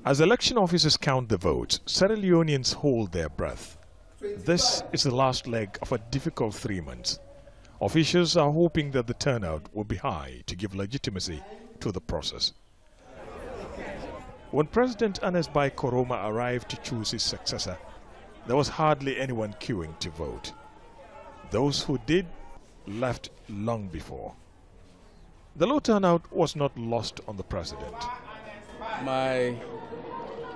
As election officers count the votes, Sierra Leoneans hold their breath. This is the last leg of a difficult 3 months. Officials are hoping that the turnout will be high to give legitimacy to the process. When President ERNEST by KOROMA arrived to choose his successor, there was hardly anyone queuing to vote. Those who did left long before. The low turnout was not lost on the president. My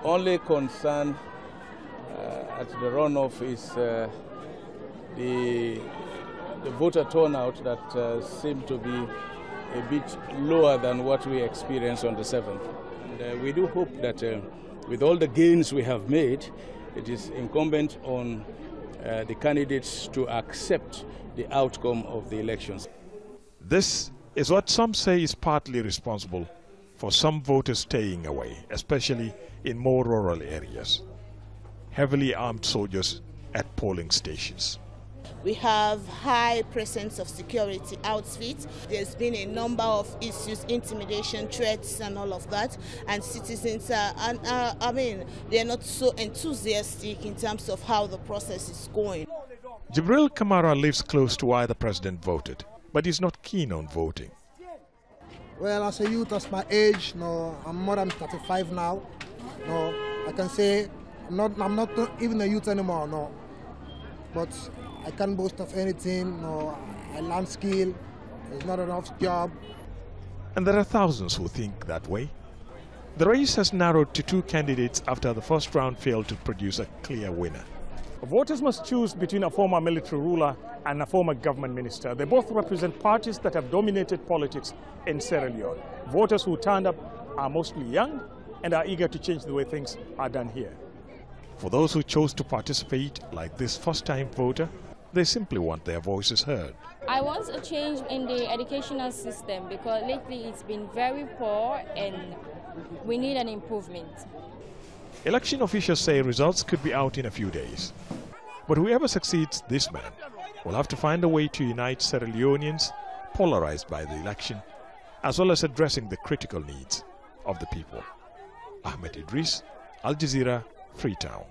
only concern at the runoff is the voter turnout that seemed to be a bit lower than what we experienced on the 7th. And, we do hope that with all the gains we have made, it is incumbent on the candidates to accept the outcome of the elections. This is what some say is partly responsible for some voters staying away, especially in more rural areas. Heavily armed soldiers at polling stations. We have high presence of security outfits. There's been a number of issues, intimidation, threats and all of that. And citizens they're not so enthusiastic in terms of how the process is going. JIBRIL KAMARA lives close to where the president voted, but he's not keen on voting. Well, as a youth, as my age, no, I'm more than 35 now. No, I can say I'm not even a youth anymore, no. But I can't boast of anything, no. I learn skill, there's not enough job. And there are thousands who think that way. The race has narrowed to 2 candidates after the first round failed to produce a clear winner. Voters must choose between a former military ruler and a former government minister. They both represent parties that have dominated politics in Sierra Leone. Voters who turned up are mostly young and are eager to change the way things are done here. For those who chose to participate, like this first-time voter, they simply want their voices heard. I want a change in the educational system because lately it's been very poor and we need an improvement. Election officials say results could be out in a few days. But whoever succeeds this man will have to find a way to unite Sierra Leoneans polarized by the election, as well as addressing the critical needs of the people. Ahmed Idris, Al Jazeera, Freetown.